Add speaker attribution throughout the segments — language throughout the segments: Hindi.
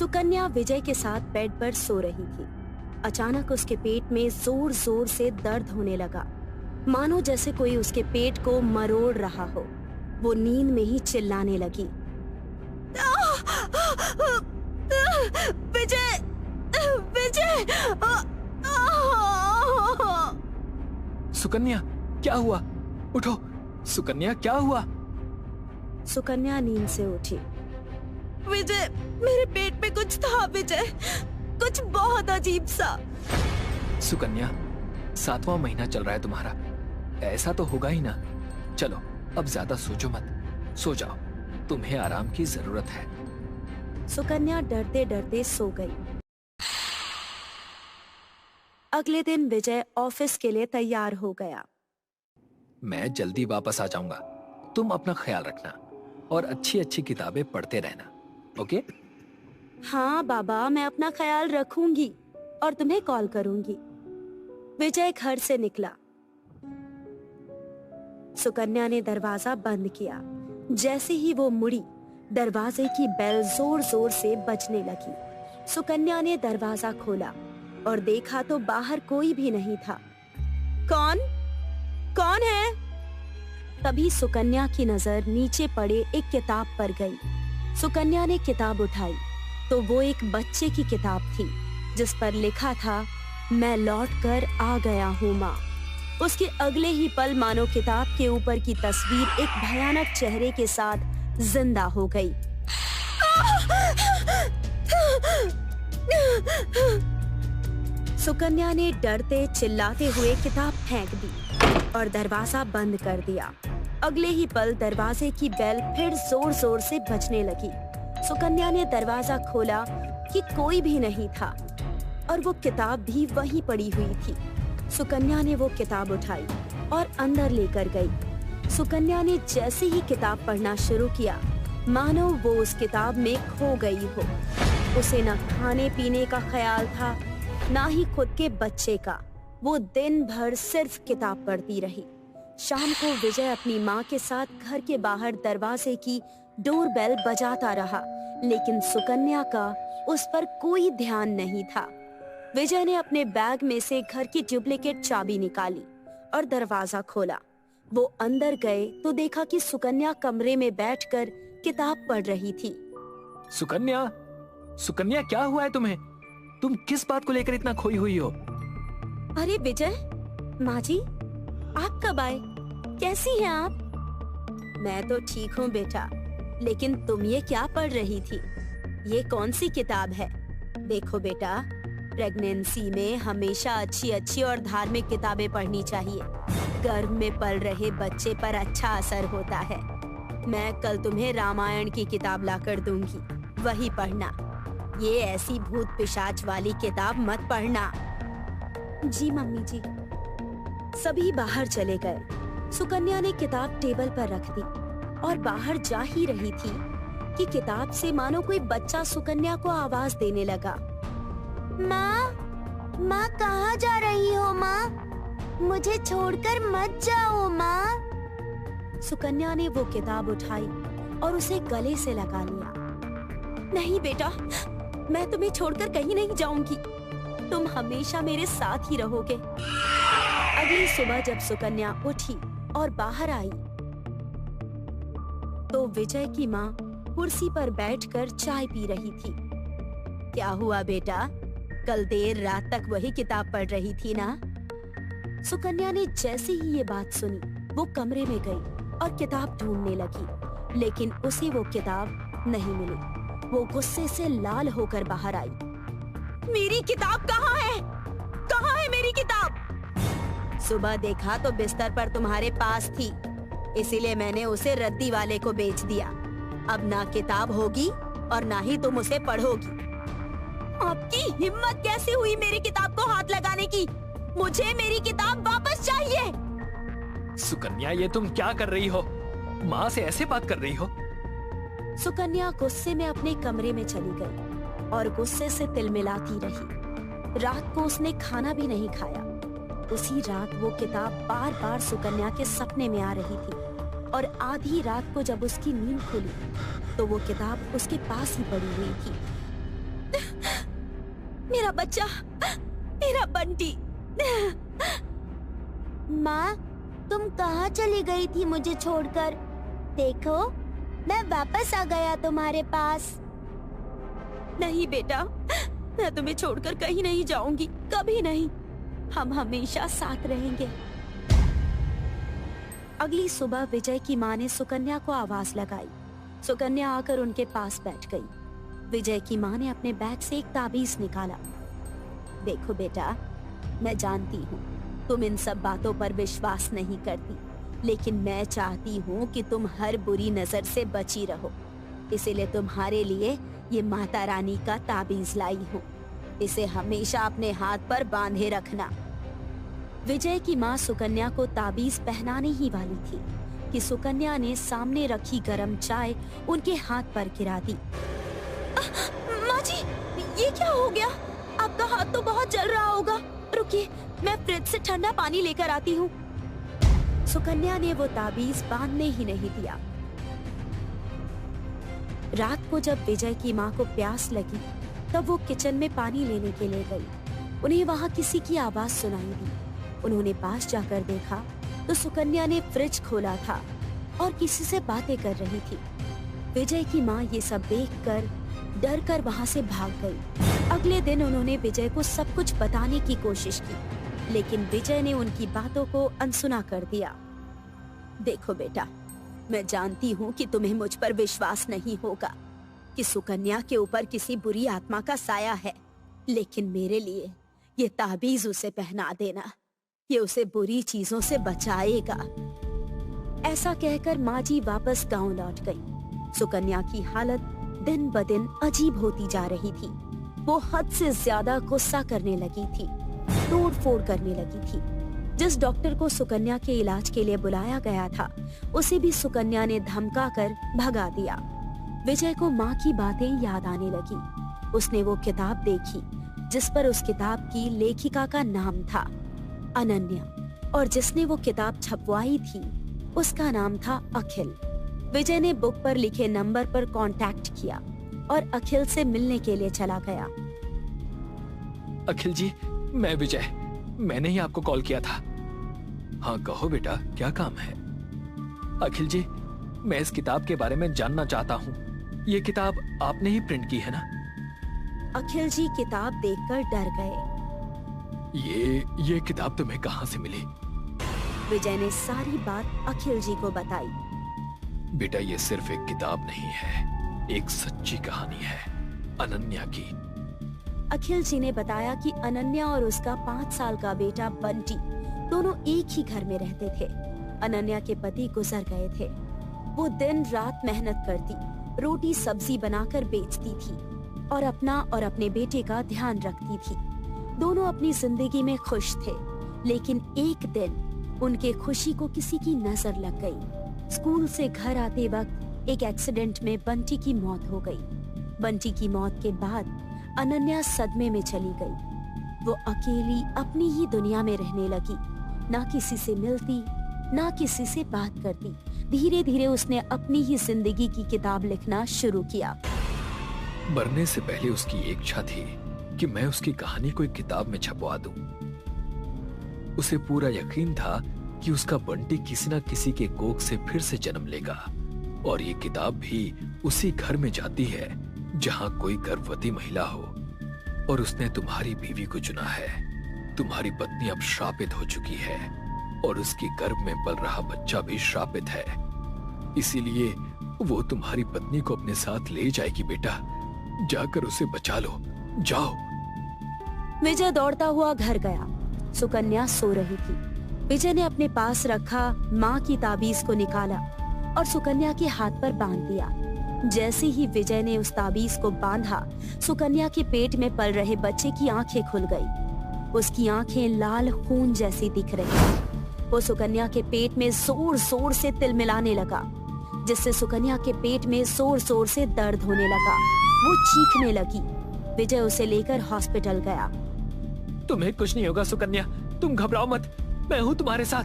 Speaker 1: सुकन्या विजय के साथ बेड पर सो रही थी। अचानक उसके पेट में जोर जोर से दर्द होने लगा, मानो जैसे कोई उसके पेट को मरोड़ रहा हो। वो नींद में ही चिल्लाने लगी, विजय, विजय!
Speaker 2: सुकन्या, क्या हुआ? उठो सुकन्या, क्या हुआ?
Speaker 1: सुकन्या नींद से उठी। विजय, मेरे पेट में कुछ था विजय, कुछ बहुत अजीब सा।
Speaker 2: सुकन्या, 7वां महीना चल रहा है तुम्हारा, ऐसा तो होगा ही ना। चलो अब ज्यादा सोचो मत, सो जाओ, तुम्हें आराम की जरूरत है।
Speaker 1: सुकन्या डरते डरते सो गई। अगले दिन विजय ऑफिस के लिए तैयार हो गया।
Speaker 2: मैं जल्दी वापस आ जाऊंगा, तुम अपना ख्याल रखना और अच्छी अच्छी किताबें पढ़ते रहना, ओके?
Speaker 1: हाँ बाबा, मैं अपना ख्याल रखूंगी और तुम्हें कॉल करूंगी। विजय घर से निकला। सुकन्या ने दरवाजा बंद किया। जैसे ही वो मुड़ी, दरवाजे की बेल जोर जोर से बजने लगी। सुकन्या ने दरवाजा खोला और देखा तो बाहर कोई भी नहीं था। कौन? कौन है? तभी सुकन्या की नजर नीचे पड़े एक किताब पर गई। सुकन्या ने किताब उठाई तो वो एक बच्चे की किताब थी, जिस पर लिखा था, मैं लौट कर आ गया हूँ माँ। उसके अगले ही पल मानो किताब के ऊपर की तस्वीर एक भयानक चेहरे के साथ जिंदा हो गई। सुकन्या ने डरते चिल्लाते हुए किताब फेंक दी और दरवाजा बंद कर दिया। अगले ही पल दरवाजे की बेल फिर जोर जोर से बजने लगी। सुकन्या ने दरवाजा खोला कि कोई भी नहीं था और वो किताब भी वहीं पड़ी हुई थी। सुकन्या ने वो किताब उठाई और अंदर लेकर गई। सुकन्या ने जैसे ही किताब पढ़ना शुरू किया, मानो वो उस किताब में खो गई हो। उसे न खाने पीने का ख्याल था, ना ही खुद के बच्चे का। वो दिन भर सिर्फ किताब पढ़ती रही। शाम को विजय अपनी माँ के साथ घर के बाहर दरवाजे की डोरबेल बजाता रहा, लेकिन सुकन्या का उस पर कोई ध्यान नहीं था। विजय ने अपने बैग में से घर की डुप्लीकेट चाबी निकाली और दरवाजा खोला। वो अंदर गए तो देखा कि सुकन्या कमरे में बैठकर किताब पढ़ रही थी।
Speaker 2: सुकन्या, सुकन्या, क्या हुआ है तुम्हें? तुम किस बात को लेकर इतना खोई हुई हो?
Speaker 1: अरे विजय, माँ जी, आप कब आए? कैसी हैं आप? मैं तो ठीक हूँ बेटा, लेकिन तुम ये क्या पढ़ रही थी? ये कौन सी किताब है? देखो बेटा, प्रेगनेंसी में हमेशा अच्छी अच्छी और धार्मिक किताबें पढ़नी चाहिए। गर्भ में पल रहे बच्चे पर अच्छा असर होता है। मैं कल तुम्हें रामायण की किताब लाकर दूंगी, वही पढ़ना। ये ऐसी भूत पिशाच वाली किताब मत पढ़ना। जी मम्मी जी। सभी बाहर चले गए। सुकन्या ने किताब टेबल पर रख दी और बाहर जा ही रही थी कि किताब से मानो कोई बच्चा सुकन्या को आवाज देने लगा। माँ, माँ कहाँ जा रही हो माँ? मुझे छोड़कर मत जाओ माँ। सुकन्या ने वो किताब उठाई और उसे गले से लगा लिया। नहीं बेटा, मैं तुम्हें छोड़कर कहीं नहीं जाऊंगी। तुम हमेशा मेरे साथ ही रहोगे। अगली सुबह जब सुकन्या उठी और बाहर आई, तो विजय की माँ कुर्सी पर बैठकर चाय पी रही थी। क्या हुआ बेटा? कल देर रात तक वही किताब पढ़ रही थी ना? सुकन्या ने जैसे ही ये बात सुनी, वो कमरे में गई और किताब ढूंढने लगी, लेकिन उसे वो किताब नहीं मिली। वो गुस्से से लाल होकर बाहर आई। मेरी किताब कहाँ है? कहाँ है मेरी किताब? सुबह देखा तो बिस्तर पर तुम्हारे पास थी, इसीलिए मैंने उसे रद्दी वाले को बेच दिया। अब ना किताब होगी और ना ही तुम उसे पढ़ोगी। आपकी हिम्मत कैसे हुई मेरी किताब को हाथ लगाने की? मुझे मेरी किताब वापस चाहिए।
Speaker 2: सुकन्या, ये तुम क्या कर रही हो? माँ से ऐसे बात कर रही हो?
Speaker 1: सुकन्या गुस्से में अपने कमरे में चली गई और गुस्से से तिलमिलाती रही। रात को उसने खाना भी नहीं खाया। उसी रात वो किताब बार बार सुकन्या के सपने में आ रही थी और आधी रात को जब उसकी नींद खुली तो वो किताब उसके पास ही पड़ी हुई थी। मेरा बच्चा, मेरा बंटी।
Speaker 3: माँ, तुम कहाँ चली गई थी मुझे छोड़कर? देखो, मैं वापस आ गया तुम्हारे पास।
Speaker 1: नहीं बेटा, मैं तुम्हें छोड़कर कहीं नहीं जाऊंगी, कभी नहीं। हम हमेशा साथ रहेंगे। अगली सुबह विजय की माँ ने सुकन्या को आवाज लगाई। सुकन्या आकर उनके पास बैठ गई। विजय की माँ ने अपने बैग से एक ताबीज निकाला। देखो बेटा, मैं जानती हूँ तुम इन सब बातों पर विश्वास नहीं करती, लेकिन मैं चाहती हूँ कि तुम हर बुरी नजर से बची रहो। इसीलिए तुम्हारे लिए ये माता रानी का ताबीज लाई हूँ। इसे हमेशा अपने हाथ पर बांधे रखना। विजय की माँ सुकन्या को ताबीज पहनाने ही वाली थी कि सुकन्या ने सामने रखी गरम चाय उनके हाथ पर गिरा दी। माँ जी, ये क्या हो गया? आपका हाथ तो बहुत जल रहा होगा। रुकिए, मैं फ्रिज से ठंडा पानी लेकर आती हूँ। सुकन्या ने वो ताबीज बांधने ही नहीं दिया। रात को जब विजय की माँ को प्यास लगी, तब वो किचन में पानी लेने के लिए गई। उन्हें वहाँ किसी की आवाज सुनाई दी। उन्होंने पास जाकर देखा तो सुकन्या ने फ्रिज खोला था और किसी से बातें कर रही थी। विजय की माँ ये सब देखकर डर कर वहाँ से भाग गई। अगले दिन उन्होंने विजय को सब कुछ बताने की कोशिश की, लेकिन विजय ने उनकी बातों को अनसुना कर दिया। देखो बेटा, मैं जानती हूँ कि तुम्हें मुझ पर विश्वास नहीं होगा कि सुकन्या के ऊपर किसी बुरी आत्मा का साया है, लेकिन मेरे लिए ये ताबीज उसे पहना देना। ये उसे बुरी चीजों से बचाएगा। ऐसा कहकर माँ जी वापस गांव लौट गई। सुकन्या की हालत दिन ब दिन अजीब होती जा रही थी। वो हद से ज्यादा गुस्सा करने लगी थी, तोड़ फोड़ करने लगी थी। जिस डॉक्टर को सुकन्या के इलाज के लिए बुलाया गया था, उसे भी सुकन्या ने धमका कर भगा दिया। विजय को माँ की बातें याद आने लगी। उसने वो किताब देखी जिस पर उस किताब की लेखिका का नाम था अनन्या, और जिसने वो किताब छपवाई थी उसका नाम था अखिल। विजय ने बुक पर लिखे नंबर पर कांटेक्ट किया और अखिल से मिलने के लिए चला गया।
Speaker 2: अखिल जी, मैं विजय, मैंने ही आपको कॉल किया था। हाँ कहो बेटा, क्या काम है? अखिल जी, मैं इस किताब के बारे में जानना चाहता हूँ। ये किताब आपने ही प्रिंट की है ना?
Speaker 1: अखिल जी किताब देखकर डर गए।
Speaker 2: ये किताब तुम्हें कहाँ से मिली?
Speaker 1: विजय ने सारी बात अखिल जी को बताई।
Speaker 2: बेटा, ये सिर्फ एक किताब नहीं है, एक सच्ची कहानी है अनन्या की।
Speaker 1: अखिल जी ने बताया कि अनन्या और उसका 5 साल का बेटा बंटी दोनों एक ही घर में रहते थे। अनन्या के पति गुजर गए थे। वो दिन रात मेहनत करती, रोटी सब्जी बनाकर बेचती थी और अपना और अपने बेटे का ध्यान रखती थी। दोनों अपनी जिंदगी में खुश थे, लेकिन एक दिन उनके खुशी को किसी की नजर लग गई। स्कूल से घर आते वक्त एक एक्सीडेंट में बंटी की मौत हो गई। बंटी की मौत के बाद अनन्या सदमे में चली गई। वो अकेली अपनी ही दुनिया में रहने लगी, ना किसी से मिलती, ना किसी से बात करती। धीरे धीरे उसने अपनी ही जिंदगी की किताब लिखना शुरू किया।
Speaker 2: मरने से पहले उसकी एक इच्छा थी कि मैं उसकी कहानी को एक किताब में छपवा दूं। उसे पूरा यकीन था कि उसका बंटी किसी न किसी के कोख से फिर से जन्म लेगा, और ये किताब भी उसी घर में जाती है जहां कोई गर्भवती महिला हो। और उसने तुम्हारी बीवी को चुना है। तुम्हारी पत्नी अब श्रापित हो चुकी है और उसके गर्भ में पल रहा बच्चा भी श्रापित है। इसीलिए वो तुम्हारी पत्नी को अपने साथ ले जाएगी। बेटा, जाकर उसे बचा लो, जाओ।
Speaker 1: विजय दौड़ता हुआ घर गया। सुकन्या सो रही थी। विजय ने अपने पास रखा माँ की ताबीज को निकाला और सुकन्या के हाथ पर बांध दिया। जैसे ही विजय ने उस ताबीज को बांधा, सुकन्या के पेट में पल रहे बच्चे की आंखें खुल गई। उसकी आंखें लाल खून जैसी दिख रही। वो सुकन्या के पेट में जोर जोर से तिलमिलाने लगा, जिससे सुकन्या के पेट में जोर जोर से दर्द होने लगा। वो चीखने लगी। विजय उसे लेकर हॉस्पिटल गया।
Speaker 2: तुम्हें कुछ नहीं होगा सुकन्या, तुम घबराओ मत, मैं हूँ तुम्हारे साथ।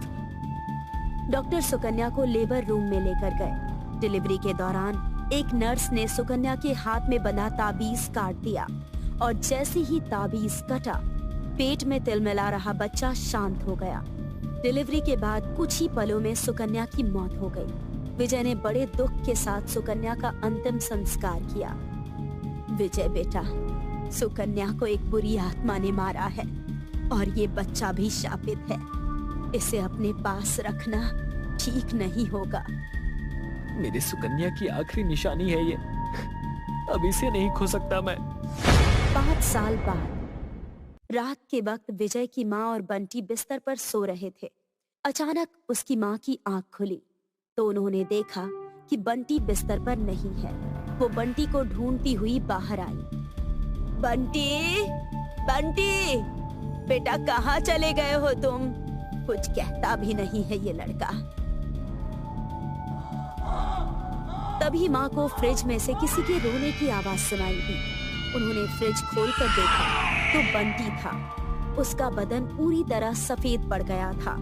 Speaker 1: डॉक्टर सुकन्या को लेबर रूम में लेकर गए। डिलीवरी के दौरान एक नर्स ने सुकन्या के हाथ में बंधा ताबीज काट दिया और जैसे ही ताबीज कटा, पेट में तिलमिला रहा बच्चा शांत हो गया। डिलीवरी के बाद कुछ ही पलों में सुकन्या की मौत हो गई। विजय ने बड़े दुख के साथ सुकन्या का अंतिम संस्कार किया। विजय बेटा, सुकन्या को एक बुरी आत्मा ने मारा है और ये बच्चा भी शापित है। इसे अपने पास रखना ठीक नहीं होगा।
Speaker 2: मेरी सुकन्या की आखिरी निशानी है ये, अब इसे नहीं खो सकता मैं।
Speaker 1: 5 साल बाद रात के वक्त विजय की माँ और बंटी बिस्तर पर सो रहे थे। अचानक उसकी माँ की आंख खुली तो उन्होंने देखा कि बंटी बिस्तर पर नहीं है। वो बंटी को ढूंढती हुई बाहर आई। बंटी, बंटी, बेटा कहाँ चले गए हो तुम? कुछ कहता भी नहीं है ये लड़का। तभी माँ को फ्रिज में से किसी के रोने की आवाज सुनाई दी। उन्होंने फ्रिज खोलकर देखा तो बंटी था। उसका बदन पूरी तरह सफेद पड़ गया था।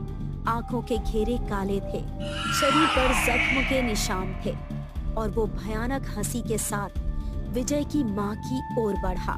Speaker 1: आंखों के घेरे काले थे, शरीर पर जख्म के निशान थे और वो भयानक हंसी के साथ विजय की माँ की ओर बढ़ा।